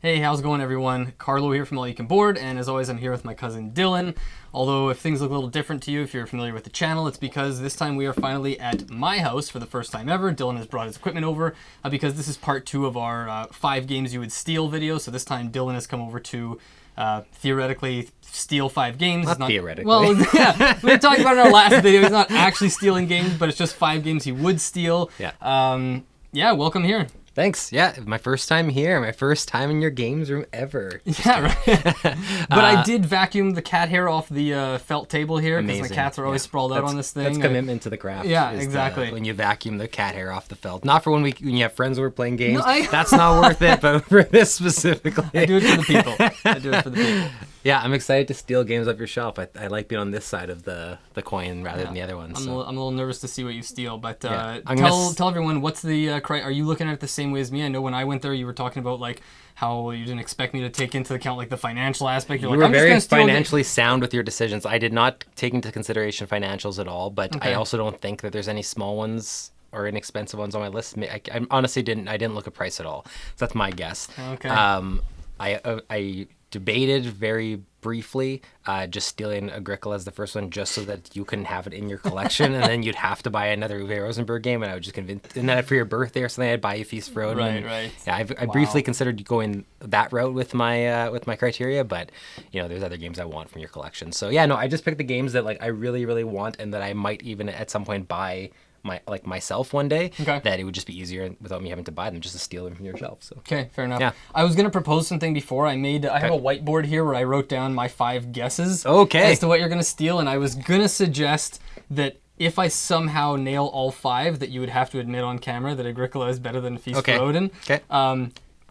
Hey, how's it going, everyone? Carlo here from All You Can Board, and as always, I'm here with my cousin Dylan. Although if things look a little different to you, if you're familiar with the channel, it's because this time we are finally at my house for the first time ever. Dylan has brought his equipment over because this is part 2 of our 5 games you would steal video. So this time Dylan has come over to theoretically steal 5 games. Not theoretically. Well, yeah, we were talking about it in our last video. He's not actually stealing games, but it's just 5 games he would steal. Yeah. Yeah, welcome here. Thanks. Yeah, my first time here. My first time in your games room ever. Yeah, right. But I did vacuum the cat hair off the felt table here because my cats are always sprawled out on this thing. That's commitment to the craft. Yeah, exactly. When you vacuum the cat hair off the felt. Not for when you have friends over playing games. No, that's not worth it, but for this specifically. I do it for the people. I do it for the people. Yeah, I'm excited to steal games off your shelf. I like being on this side of the coin rather than the other one. I'm a little nervous to see what you steal, but tell everyone, what's the are you looking at it the same way as me? I know when I went there, you were talking about like how you didn't expect me to take into account like the financial aspect. You were very financially sound with your decisions. I did not take into consideration financials at all, but I also don't think that there's any small ones or inexpensive ones on my list. I honestly didn't look at price at all. So that's my guess. Okay. I debated very briefly just stealing Agricola as the first one just so that you couldn't have it in your collection and then you'd have to buy another Uwe Rosenberg game, and I would just convince, and then for your birthday or something I'd buy you Feast for Odin. Right. Yeah, I briefly considered going that route with my criteria, but you know, there's other games I want from your collection. So yeah, no, I just picked the games that like I really want and that I might even at some point buy myself one day. Okay. That it would just be easier without me having to buy them, just to steal them from your shelf. So okay, fair enough. Yeah. I was gonna propose something before. I have a whiteboard here where I wrote down my 5 guesses as to what you're gonna steal, and I was gonna suggest that if I somehow nail all 5, that you would have to admit on camera that Agricola is better than Feast for Odin. Okay.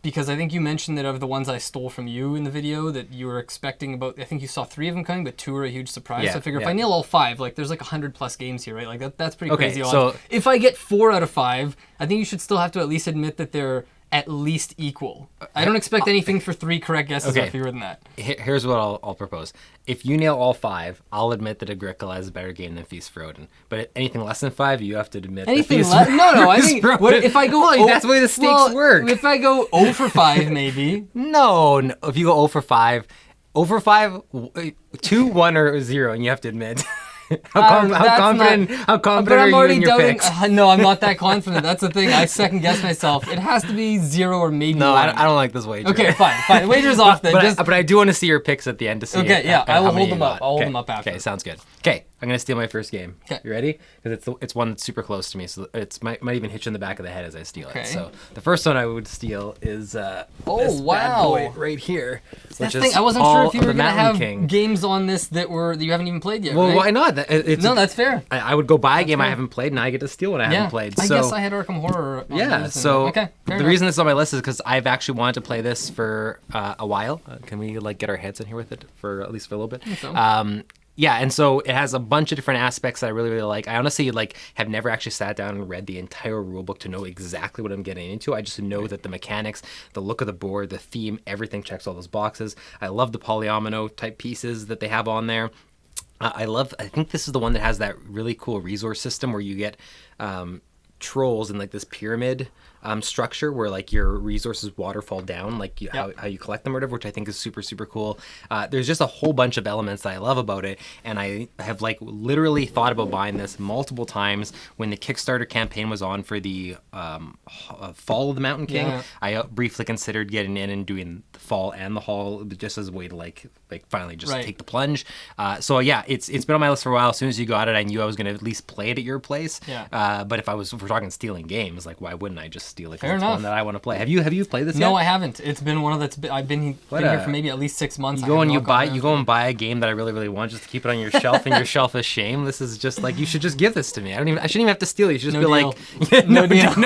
Because I think you mentioned that of the ones I stole from you in the video that you were expecting I think you saw 3 of them coming, but 2 were a huge surprise. Yeah, so I figure if I nail all 5, like there's like 100+ games here, right? Like that's pretty crazy odds. So if I get 4 out of 5, I think you should still have to at least admit that they're at least equal. I don't expect anything for 3 correct guesses or fewer than that. Here's what I'll propose. If you nail all 5, I'll admit that Agricola is a better game than Feast for Odin. But anything less than 5, you have to admit anything that Feast less? No. I think if I go, that's the way the stakes work. If I go 0 for 5, maybe. No. If you go 0 for 5, 2, 1, or 0, and you have to admit. How confident are you in your picks? No, I'm not that confident. That's the thing. I second guess myself. It has to be 0 or maybe 1. I don't like this wager. Okay, fine. The wager's off then. But I do want to see your picks at the end to see. Okay, yeah, I will hold them up. I'll hold them up after. Okay, sounds good. Okay, I'm gonna steal my first game. Okay, you ready? Because it's one that's super close to me, so it might even hit you in the back of the head as I steal it. So the first one I would steal is this bad boy right here. I wasn't sure if you were gonna have games on this that you haven't even played yet. Well, right? why not? No, that's fair. I would go buy a game I haven't played, and I get to steal one I haven't played. I guess I had Arkham Horror. So the reason this is on my list is because I've actually wanted to play this for a while. Can we like get our heads in here with it for at least for a little bit? I think so. Yeah, and so it has a bunch of different aspects that I really like. I honestly have never actually sat down and read the entire rulebook to know exactly what I'm getting into. I just know that the mechanics, the look of the board, the theme, everything checks all those boxes. I love the polyomino type pieces that they have on there. I think this is the one that has that really cool resource system where you get trolls in like this pyramid structure where like your resources waterfall down, like how you collect them or whatever, which I think is super cool. There's just a whole bunch of elements that I love about it, and I have like literally thought about buying this multiple times. When the Kickstarter campaign was on for the Fall of the Mountain King, I briefly considered getting in and doing the Fall and the Hall just as a way to like finally just take the plunge. So yeah, it's been on my list for a while. As soon as you got it, I knew I was going to at least play it at your place. But if we're talking stealing games, like why wouldn't I just steal it? Fair enough. One that I want to play. Have you played this yet? No, I haven't. It's been one of I've been here for maybe at least 6 months. You go and buy a game that I really want just to keep it on your shelf, and your shelf is shame. This is just like, you should just give this to me. I shouldn't even have to steal it. You should just be like, no deal. I don't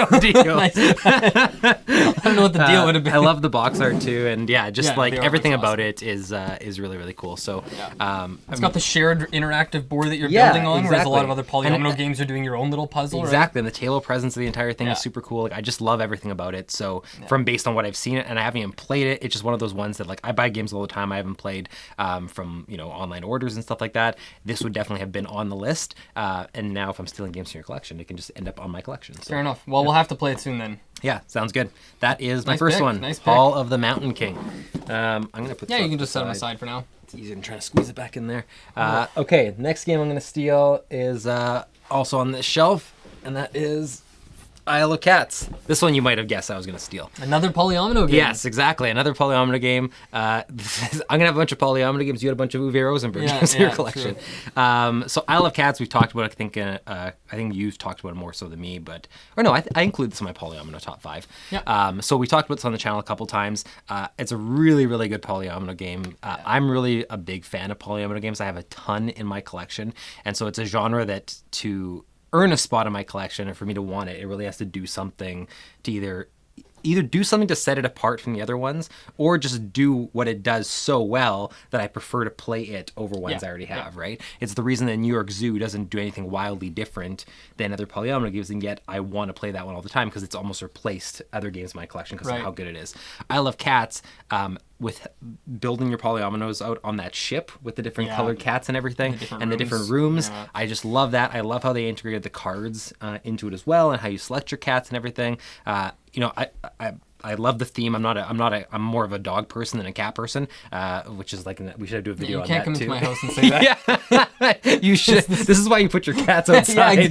know what the deal would have been. I love the box art too, and like everything about it is really cool. So it's got the shared interactive board that you're building on, whereas a lot of other polyomino games are doing your own little puzzle. Exactly, and the table presence of the entire thing is super cool. Like, I just love everything about it. So based on what I've seen it, and I haven't even played it, it's just one of those ones that like I buy games all the time I haven't played from online orders and stuff like that. This would definitely have been on the list, and now if I'm stealing games from your collection, it can just end up on my collection. So, fair enough. Well, we'll have to play it soon then. Yeah, sounds good. That is my Nice first pick, one. nice pick. Hall of the Mountain King. I'm gonna put. Yeah, this you off can to just the set them side. aside for now. It's easier than trying to squeeze it back in there. Okay, next game I'm going to steal is also on this shelf, and that is Isle of Cats. This one you might have guessed I was going to steal. Another polyomino game. Yes, exactly. Another polyomino game. I'm going to have a bunch of polyomino games. You had a bunch of Uwe Rosenberg games in your collection. So Isle of Cats, we've talked about. I think you've talked about it more so than me, I include this in my polyomino top 5. Yeah. So we talked about this on the channel a couple times. It's a really, really good polyomino game. I'm really a big fan of polyomino games. I have a ton in my collection, and so it's a genre that to earn a spot in my collection, and for me to want it, it really has to do something to either do something to set it apart from the other ones, or just do what it does so well that I prefer to play it over ones I already have, right? It's the reason that New York Zoo doesn't do anything wildly different than other polyomino games, and yet I want to play that one all the time because it's almost replaced other games in my collection because of how good it is. I love cats. With building your polyominoes out on that ship with the different colored cats and everything, and the different rooms. I just love that. I love how they integrated the cards into it as well, and how you select your cats and everything. I love the theme. I'm more of a dog person than a cat person, which is like we should do a video on that too. You can't come into my house and say that. Yeah, you should. This is why you put your cats outside.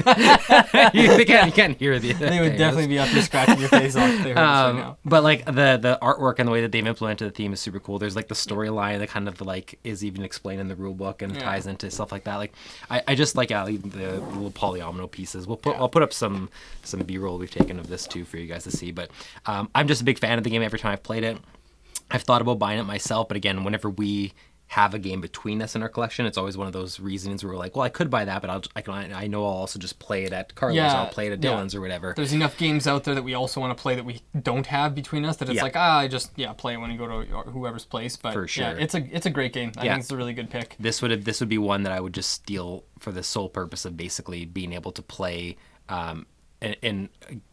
You can't hear the. They would definitely be up here scratching your face off if they heard this right now. But like the artwork and the way that they've implemented the theme is super cool. There's like the storyline that kind of like is even explained in the rule book and ties into stuff like that. Like I just like the little polyomino pieces. I'll put up some B-roll we've taken of this too for you guys to see. But I'm just a big fan of the game. Every time I've played it, I've thought about buying it myself, but again, whenever we have a game between us in our collection, it's always one of those reasons where we're like, well, I could buy that, but I know I'll also just play it at Carlo's, or I'll play it at Dylan's or whatever. There's enough games out there that we also want to play that we don't have between us that it's like, I just play it when you go to whoever's place. But for sure, it's a great game. I think it's a really good pick. This would be one that I would just steal for the sole purpose of basically being able to play in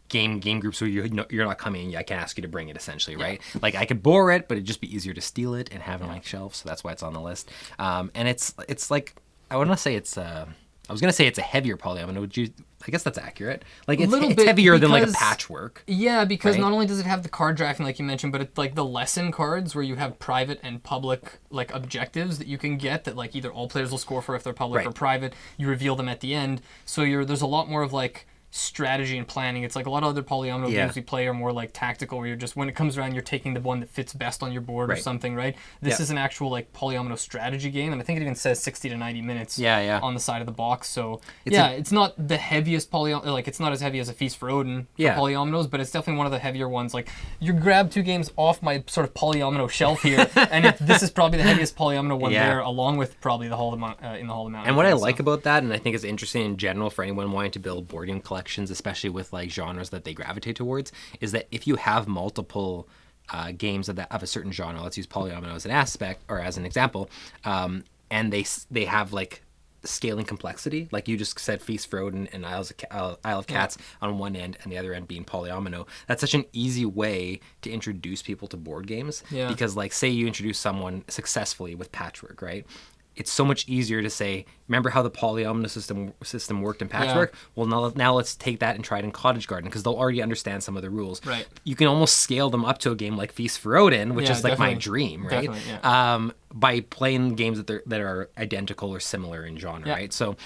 game groups where you're not coming. I can ask you to bring it essentially, right? Like I could borrow it, but it'd just be easier to steal it and have it on my shelf. So that's why it's on the list. And it's like I want to say it's I was gonna say it's a heavier polyomino. I guess that's accurate. Like it's heavier than like a patchwork. Yeah, because not only does it have the card drafting like you mentioned, but it's like the lesson cards where you have private and public like objectives that you can get that like either all players will score for if they're public or private. You reveal them at the end. So there's a lot more of like strategy and planning. It's like a lot of other polyomino games we play are more like tactical, where you're just when it comes around you're taking the one that fits best on your board or something, right? This is an actual like polyomino strategy game, and I think it even says 60 to 90 minutes on the side of the box. So it's not the heaviest polyomino, like it's not as heavy as a Feast for Odin for polyominoes, but it's definitely one of the heavier ones. Like you grab 2 games off my sort of polyomino shelf here, and this is probably the heaviest polyomino one there, along with probably the Hall of the Mountain. And what I like about that, and I think is interesting in general for anyone wanting to build board game collections, especially with like genres that they gravitate towards, is that if you have multiple games of a certain genre, let's use polyomino as an aspect or as an example, and they have like scaling complexity, like you just said, Feast for Odin and Isle of Cats on one end and the other end being polyomino. That's such an easy way to introduce people to board games, because like say you introduce someone successfully with Patchwork, right? It's so much easier to say, remember how the polyomino system worked in Patchwork? Well, now let's take that and try it in Cottage Garden, because they'll already understand some of the rules. Right. You can almost scale them up to a game like Feast for Odin, which is like my dream, right? By playing games that are identical or similar in genre, right? So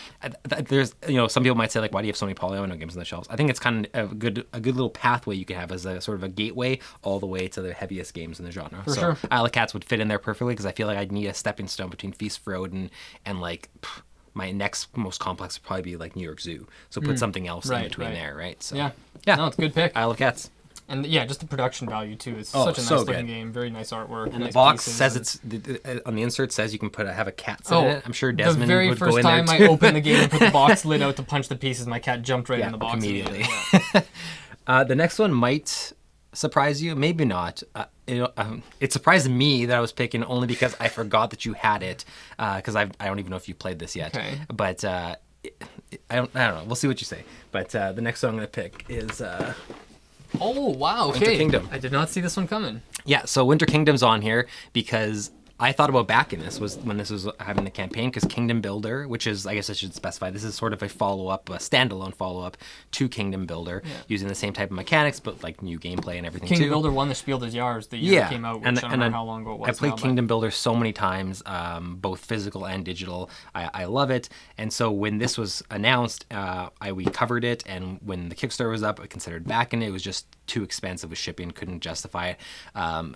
there's some people might say like, why do you have so many polyomino games on the shelves? I think it's kind of a good little pathway you can have as a sort of a gateway all the way to the heaviest games in the genre. So Isle of Cats would fit in there perfectly, because I feel like I'd need a stepping stone between Feast for Odin and like my next most complex would probably be like New York Zoo. So put something else in between there, right? So no, it's a good pick. Isle of Cats. And just the production value too. It's such a nice looking game. Very nice artwork. And the box says on the insert says you can have a cat sit in it. I'm sure Desmond would go in there too. The very first time I opened the game and put the box lid out to punch the pieces, my cat jumped right in the box immediately. The next one might surprise you, maybe not. It surprised me that I was picking only because I forgot that you had it. Because I don't even know if you played this yet. Okay. But I don't know. We'll see what you say. But the next one I'm going to pick is. Oh, wow. Okay. Winter Kingdom. I did not see this one coming. Yeah, so Winter Kingdom's on here because I thought about backing this was when this was having the campaign, because Kingdom Builder, which is, I guess I should specify, this is sort of a follow-up, a standalone follow-up to Kingdom Builder, using the same type of mechanics, but like new gameplay and everything Kingdom too. Builder won the Spiel des Jahres the year it came out, which I don't know how long ago it was. I played Kingdom Builder so many times, both physical and digital. I love it. And so when this was announced, we covered it, and when the Kickstarter was up, I considered backing it. It was just too expensive with shipping, couldn't justify it.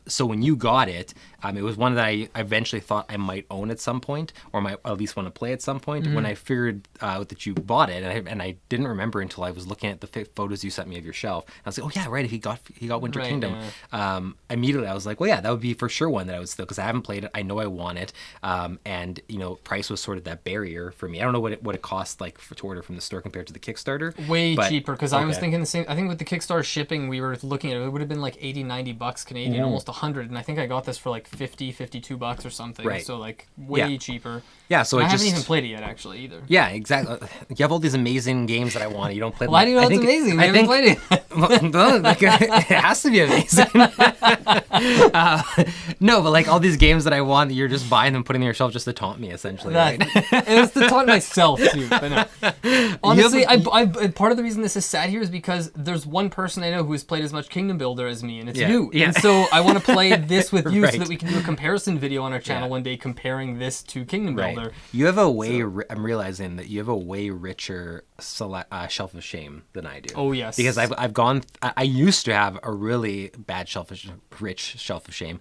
So when you got it, it was one that I eventually thought I might own at some point, or might at least want to play at some point. When I figured out that you bought it, and I didn't remember until I was looking at the photos you sent me of your shelf. I was like, oh yeah, right, he got Winter Kingdom. Yeah. Immediately I was like, well, yeah, that would be for sure one that I would still, because I haven't played it. I know I want it, and price was sort of that barrier for me. I don't know what it cost like to order from the store compared to the Kickstarter. Way cheaper, because I was thinking the same. I think with the Kickstarter shipping, we were looking at it would have been like $80-90 Canadian, almost 100, and I think I got this for like $50-52 or something. Right. So like way cheaper. Yeah, so I haven't even played it yet, actually, either. Yeah, exactly. You have all these amazing games that I want. You don't play them. Why do you know it's amazing? I haven't played it. It has to be amazing. No, but like all these games that I want, you're just buying them, putting them on your shelf just to taunt me, essentially. Right? It was to taunt myself, too. But no. Honestly, part of the reason this is sad here is because there's one person I know who has played as much Kingdom Builder as me, and it's you. Yeah. And so I want to play this with you so that we can do a comparison video on our channel one day comparing this to Kingdom Builder. You have a way. I'm realizing that you have a way richer Shelf of Shame than I do. Oh yes, because I've gone. I used to have a really bad rich Shelf of Shame,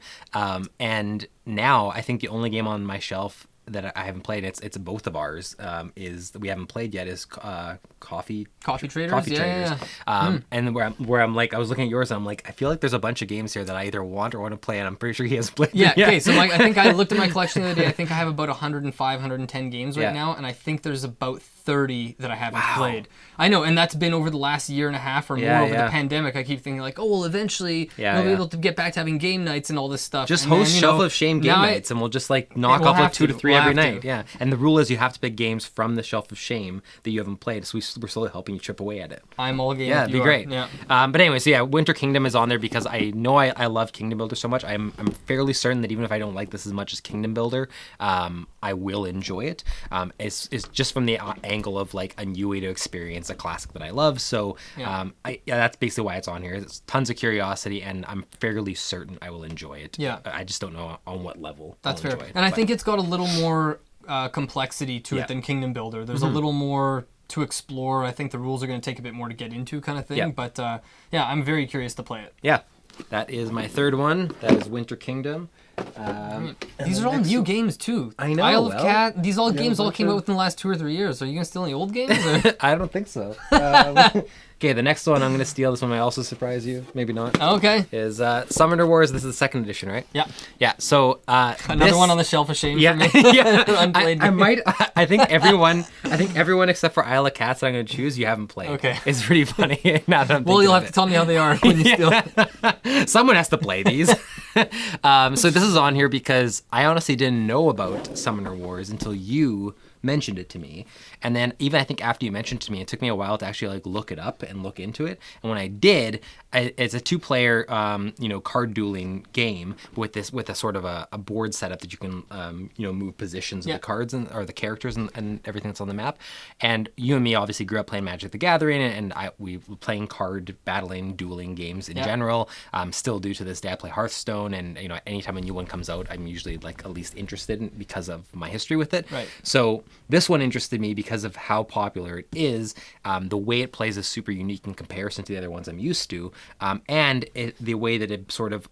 and now I think the only game on my shelf that I haven't played, it's both of ours, is that we haven't played yet, is Coffee Traders. Yeah. And where I'm like, I was looking at yours and I'm like, I feel like there's a bunch of games here that I either want or want to play, and I'm pretty sure he hasn't played. Yeah. Okay. So I think I looked at my collection the other day. I think I have about 105, 110 games right now, and I think there's about 30 that I haven't played. I know, and that's been over the last year and a half or more over the pandemic. I keep thinking like, oh well, eventually we'll be able to get back to having game nights and all this stuff. Just host Shelf of Shame game nights, and we'll just like knock off like 2 to 3 every night. Yeah, and the rule is you have to pick games from the Shelf of Shame that you haven't played. So we're slowly helping you chip away at it. I'm all game. Yeah, it'd be great. Yeah. But anyway, so Winter Kingdom is on there because I know I love Kingdom Builder so much. I'm fairly certain that even if I don't like this as much as Kingdom Builder, I will enjoy it. It's just from the angle of like a new way to experience a classic that I love. So that's basically why it's on here. It's tons of curiosity, and I'm fairly certain I will enjoy it. Yeah. I just don't know on what level. That's fair. And I think it's got a little more complexity to it than Kingdom Builder. There's a little more to explore. I think the rules are going to take a bit more to get into, kind of thing. But I'm very curious to play it. Yeah. That is my third one. That is Winter Kingdom. These are all new games too. I know. Isle of Cat. These games all came out within the last 2 or 3 years. Are you gonna steal any old games? I don't think so. Okay, the next one I'm gonna steal. This one might also surprise you. Maybe not. Okay. Is Summoner Wars. This is the 2nd edition, right? Yeah. Yeah. So another one on the Shelf of Shame. Yeah. For me. Unplayed. I think everyone except for Isle of Cats that I'm gonna choose, you haven't played. Okay. It's pretty funny. Now that I'm you'll have to tell me how they are when you steal. Someone has to play these. So this is on here because I honestly didn't know about Summoner Wars until you mentioned it to me. And then even I think after you mentioned it to me, it took me a while to actually like look it up and look into it. And when I did, it's a 2-player card dueling game with a sort of a board setup that you can move positions of the cards or the characters and everything that's on the map. And you and me obviously grew up playing Magic the Gathering, and we were playing card battling, dueling games in general. Still do to this day. I play Hearthstone, and anytime a new one comes out, I'm usually like at least interested in because of my history with it. Right. So this one interested me because of how popular it is. The way it plays is super unique in comparison to the other ones I'm used to, and the way that it sort of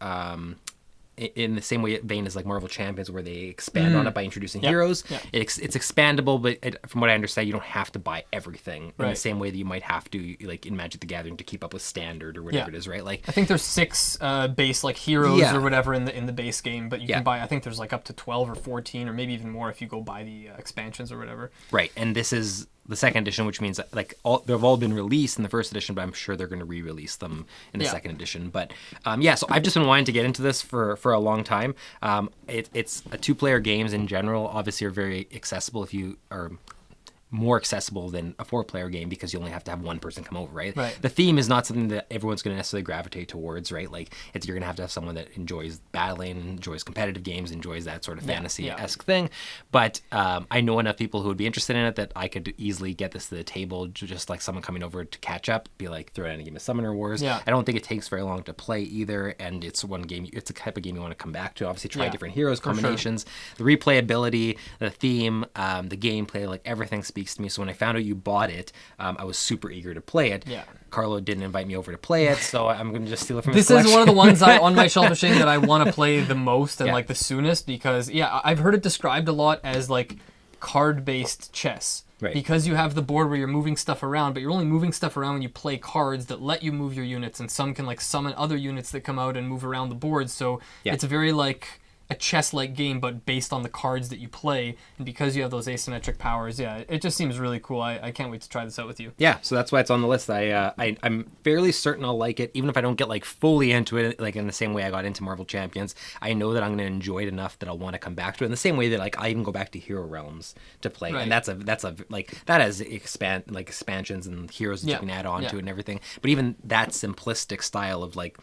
in the same vein as like Marvel Champions, where they expand on it by introducing heroes. Yeah. It's expandable, but from what I understand, you don't have to buy everything in the same way that you might have to like in Magic the Gathering to keep up with Standard or whatever it is, right? Like I think there's 6 base like heroes or whatever in the base game, but you can buy. I think there's like up to 12 or 14 or maybe even more if you go buy the expansions or whatever. Right, and this is the 2nd edition, which means like they've all been released in the 1st edition, but I'm sure they're going to re-release them in the 2nd edition. But so I've just been wanting to get into this for a long time. It's a 2-player games in general obviously are very accessible if you are more accessible than a 4-player game because you only have to have one person come over, right? Right. The theme is not something that everyone's going to necessarily gravitate towards, right? Like you're going to have someone that enjoys battling, enjoys competitive games, enjoys that sort of fantasy-esque thing. But I know enough people who would be interested in it that I could easily get this to the table, just like someone coming over to catch up, be like, throw it in a game of Summoner Wars. Yeah. I don't think it takes very long to play either, and it's one game. It's a type of game you want to come back to. Obviously, try different heroes, combinations, the replayability, the theme, the gameplay, like everything speaks to me. So when I found out you bought it, I was super eager to play it. Yeah. Carlo didn't invite me over to play it, so I'm going to just steal it from This his is one of the ones on my shelf of shame that I want to play the most and Yeah. like the soonest because I've heard it described a lot as like card-based chess. Right. Because you have the board where you're moving stuff around, but you're only moving stuff around when you play cards that let you move your units, and some can like summon other units that come out and move around the board. So it's very like a chess-like game, but based on the cards that you play, and because you have those asymmetric powers, it just seems really cool. I can't wait to try this out with you. Yeah, so that's why it's on the list. I'm fairly certain I'll like it, even if I don't get like fully into it, like in the same way I got into Marvel Champions. I know that I'm going to enjoy it enough that I'll want to come back to it in the same way that like I even go back to Hero Realms to play, and that's a like that has expansions and heroes that you can add on to it and everything. But even that simplistic style of like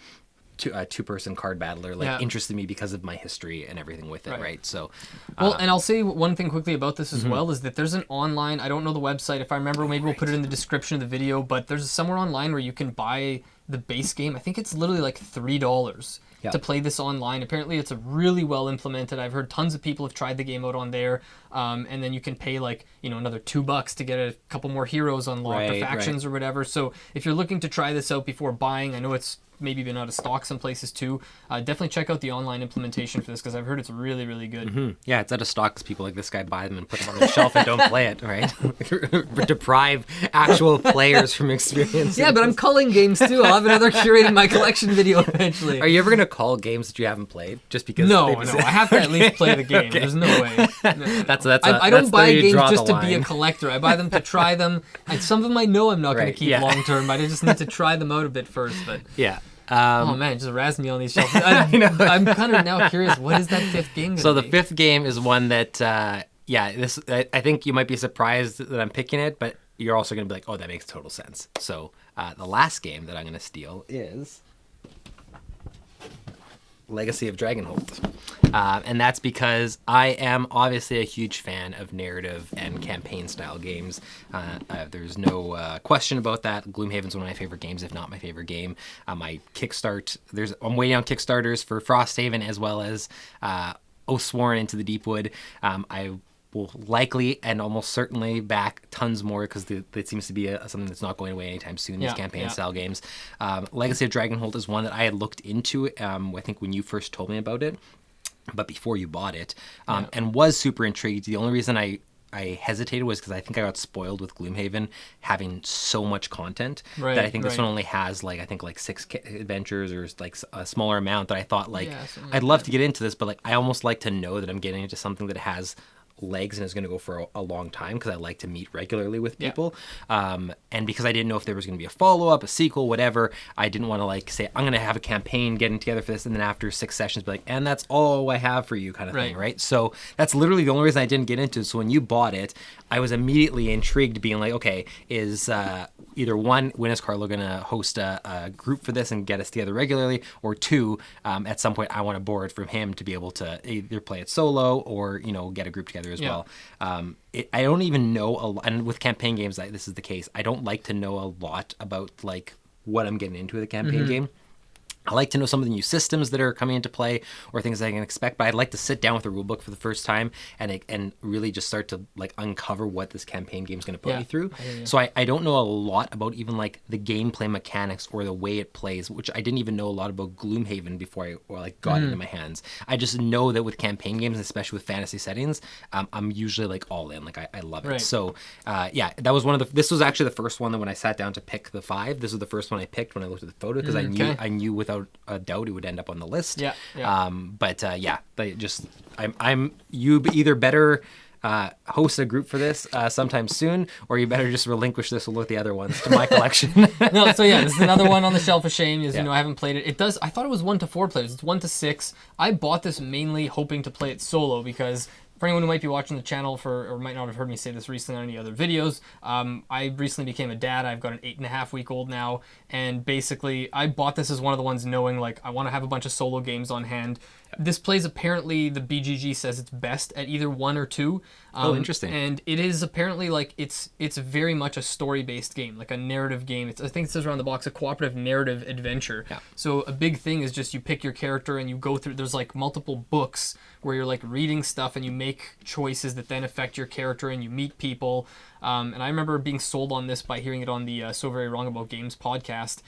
two-person card battler interested me because of my history and everything with it, right? So, and I'll say one thing quickly about this as well is that there's an online, I don't know the website, if I remember, maybe we'll put it in the description of the video, but there's somewhere online where you can buy the base game. I think it's literally like $3 to play this online. Apparently it's really well implemented. I've heard tons of people have tried the game out on there, and then you can pay like, another $2 to get a couple more heroes unlocked or factions or whatever. So if you're looking to try this out before buying, I know it's maybe been out of stock some places too. Definitely check out the online implementation for this because I've heard it's really, really good. Yeah, it's out of stock because people like this guy buy them and put them on the shelf and don't play it, right? Deprive actual players from experience. Yeah, but I'm culling games too. I'll have another curating my collection video eventually. Are you ever going to call games that you haven't played just because? No. I have to at least play the game. Okay. There's no way. No. I don't buy games just to be a collector. I buy them to try them. Some of them I know I'm not going to keep long term. I just need to try them out a bit first. But yeah. Oh man, just razz me on these shelves. I'm kind of now curious. What is that fifth game? So the fifth game is one that, I think you might be surprised that I'm picking it, but you're also going to be like, oh, that makes total sense. So the last game that I'm going to steal is Legacy of Dragonholt. And that's because I am obviously a huge fan of narrative and campaign style games. There's no question about that. Gloomhaven's one of my favorite games, if not my favorite game. I'm waiting on Kickstarters for Frosthaven as well as Oathsworn Into the Deepwood. I will likely and almost certainly back tons more because it seems to be something that's not going away anytime soon, these campaign style games. Legacy of Dragonholt is one that I had looked into, I think when you first told me about it, but before you bought it, and was super intrigued. The only reason I hesitated was because I think I got spoiled with Gloomhaven having so much content that I think this one only has like 6 adventures or like a smaller amount that I thought I'd love to get into this, but like I almost like to know that I'm getting into something that has legs and is going to go for a long time because I like to meet regularly with people. And because I didn't know if there was going to be a follow-up, a sequel, whatever, I didn't want to like say, I'm going to have a campaign getting together for this, and then after 6 sessions be like, and that's all I have for you kind of thing, right? So that's literally the only reason I didn't get into it. So when you bought it, I was immediately intrigued, being like, okay, is either one, when is Carlo going to host a group for this and get us together regularly, or two, at some point I want to borrow it from him to be able to either play it solo or, get a group together as well. I don't even know a lot, and with campaign games, this is the case. I don't like to know a lot about like what I'm getting into with a campaign game. I like to know some of the new systems that are coming into play or things I can expect, but I'd like to sit down with the rulebook for the first time and really just start to like uncover what this campaign game is going to put me through. So I don't know a lot about even like the gameplay mechanics or the way it plays, which I didn't even know a lot about Gloomhaven before I got it into my hands. I just know that with campaign games, especially with fantasy settings, I'm usually like all in. Like I love it. So that was this was actually the first one that when I sat down to pick the 5, this was the first one I picked when I looked at the photo because I knew without a doubt it would end up on the list. You either better host a group for this sometime soon, or you better just relinquish this with the other ones to my collection. This is another one on the shelf of shame. As you know, I haven't played it. I thought it was 1 to 4 players. It's 1 to 6. I bought this mainly hoping to play it solo because for anyone who might be watching the channel or might not have heard me say this recently on any other videos, I recently became a dad. I've got an 8.5-week-old now, and basically I bought this as one of the ones knowing like I want to have a bunch of solo games on hand. This plays apparently the BGG says it's best at either 1 or 2. Oh, interesting. And it is apparently like it's very much a story-based game, like a narrative game. I think it says around the box a cooperative narrative adventure. Yeah. So a big thing is just you pick your character and you go through. There's like multiple books where you're like reading stuff and you make choices that then affect your character and you meet people. And I remember being sold on this by hearing it on the So Very Wrong About Games podcast.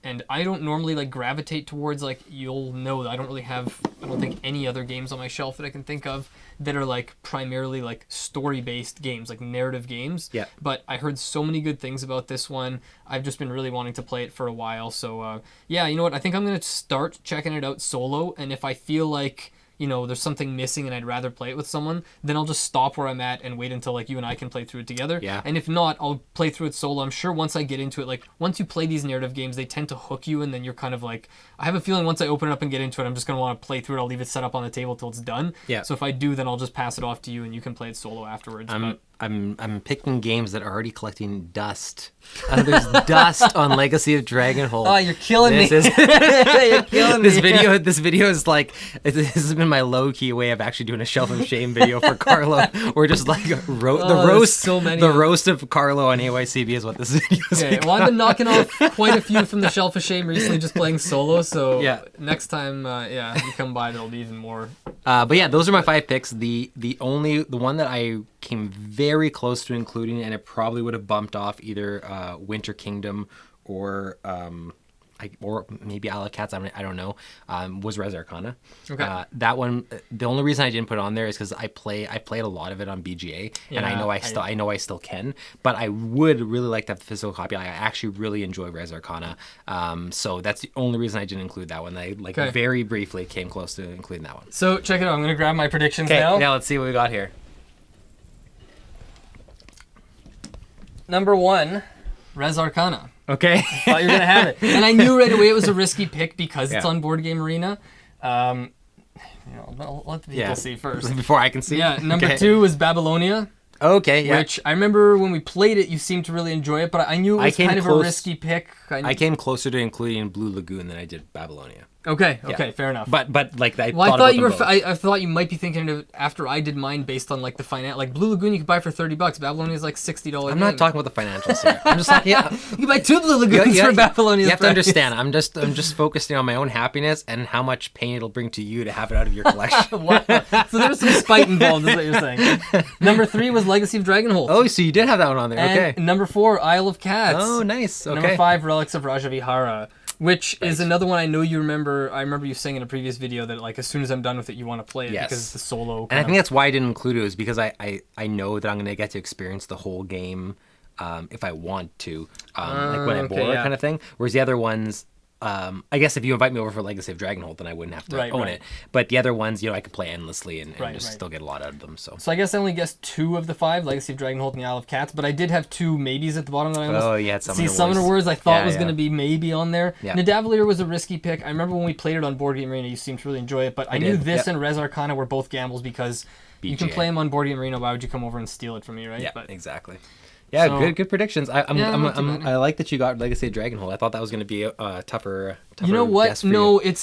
And I don't normally like gravitate towards like, you'll know that I don't think any other games on my shelf that I can think of that are like primarily like story-based games, like narrative games. Yeah. But I heard so many good things about this one. I've just been really wanting to play it for a while. So yeah, you know what? I think I'm going to start checking it out solo. And if I feel like, you know, there's something missing and I'd rather play it with someone, then I'll just stop where I'm at and wait until like you and I can play through it together. Yeah. And if not, I'll play through it solo. I'm sure once I get into it, like once you play these narrative games, they tend to hook you, and then you're kind of like, I have a feeling once I open it up and get into it, I'm just going to want to play through it. I'll leave it set up on the table till it's done. Yeah. So if I do, then I'll just pass it off to you and you can play it solo afterwards. I'm picking games that are already collecting dust. There's dust on Legacy of Dragonhold. Oh, you're killing me. You're killing This me. This video is like, this has been my low key way of actually doing a shelf of shame video for Carlo. We're just like the roast of Carlo on AYCB is what this video is. Okay, well, I've been knocking off quite a few from the shelf of shame recently, just playing solo. So yeah, next time, you come by, there'll be even more. But yeah, those are my 5 picks. The one that I came very close to including, and it probably would have bumped off either Winter Kingdom or maybe Alacats, I don't know, was Res Arcana. Okay. That one, the only reason I didn't put it on there is because I played a lot of it on BGA, and I know I still can, but I would really like to have the physical copy. I actually really enjoy Res Arcana, so that's the only reason I didn't include that one. I very briefly came close to including that one. So check it out. I'm gonna grab my predictions now. Now let's see what we got here. Number 1, Res Arcana. Okay. Thought you were gonna have it, and I knew right away it was a risky pick because it's on Board Game Arena. I'll let the people see first before I can see. Yeah. Number 2 was Babylonia. Okay. Yeah. Which I remember when we played it, you seemed to really enjoy it, but I knew it was kind of a risky pick. I came closer to including Blue Lagoon than I did Babylonia. Okay, fair enough. But like I thought you might be thinking of after I did mine based on like the finance. Like Blue Lagoon, you could buy for $30. Babylonia is like $60. I'm not talking about the financials here. I'm just like, yeah, you can buy 2 Blue Lagoons for Babylonia. You have to understand. I'm just focusing on my own happiness and how much pain it'll bring to you to have it out of your collection. Wow. So there was some spite involved, is what you're saying. Number 3 was Legacy of Dragonhold. Oh, so you did have that one on there. And okay. Number 4, Isle of Cats. Oh, nice. Okay. Number 5, Relics of Rajavihara. Which is another one I know you remember. I remember you saying in a previous video that like as soon as I'm done with it, you want to play it because it's the solo. And I think that's why I didn't include it, was because I know that I'm going to get to experience the whole game if I want to, like when I'm bored kind of thing. Whereas the other ones, I guess if you invite me over for Legacy of Dragonhold, then I wouldn't have to own it. But the other ones, I could play endlessly and still get a lot out of them. So I guess I only guessed 2 of the 5, Legacy of Dragonhold and the Isle of Cats, but I did have 2 maybes at the bottom that I almost... Summoner Wars I thought was going to be maybe on there. Yeah. Nidavellir was a risky pick. I remember when we played it on Board Game Arena, you seemed to really enjoy it, but I knew this and Res Arcana were both gambles because BGA. You can play them on Board Game Arena. Why would you come over and steal it from me, right? Yeah, exactly. Yeah, so, good predictions. I like that you got Legacy of Dragonhold. I thought that was going to be a tougher You know what? guess for No, you.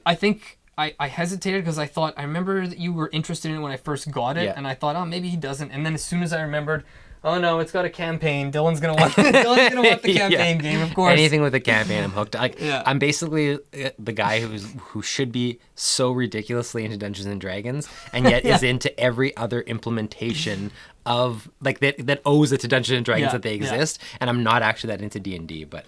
I think I hesitated because I remember that you were interested in it when I first got it, and I thought, oh, maybe he doesn't. And then as soon as I remembered, oh no, it's got a campaign. Dylan's gonna want the campaign game, of course. Anything with a campaign, I'm hooked. I'm basically the guy who should be so ridiculously into Dungeons and Dragons, and yet is into every other implementation of like that owes it to Dungeons and Dragons that they exist, and I'm not actually that into D&D. But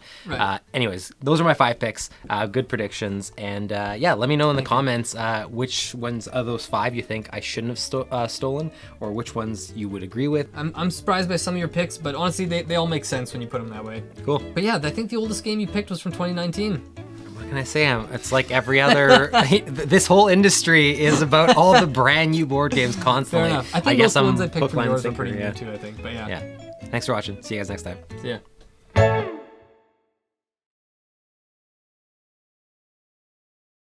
anyways, those are my 5 picks. Good predictions, and let me know in the comments which ones of those 5 you think I shouldn't have stolen, or which ones you would agree with. I'm surprised by some of your picks, but honestly, they all make sense when you put them that way. Cool. But yeah, I think the oldest game you picked was from 2019. What can I say? It's like every other... this whole industry is about all the brand new board games constantly. Fair enough. I think most of the ones I picked from yours are pretty new too, I think. But yeah. Thanks for watching. See you guys next time. See ya.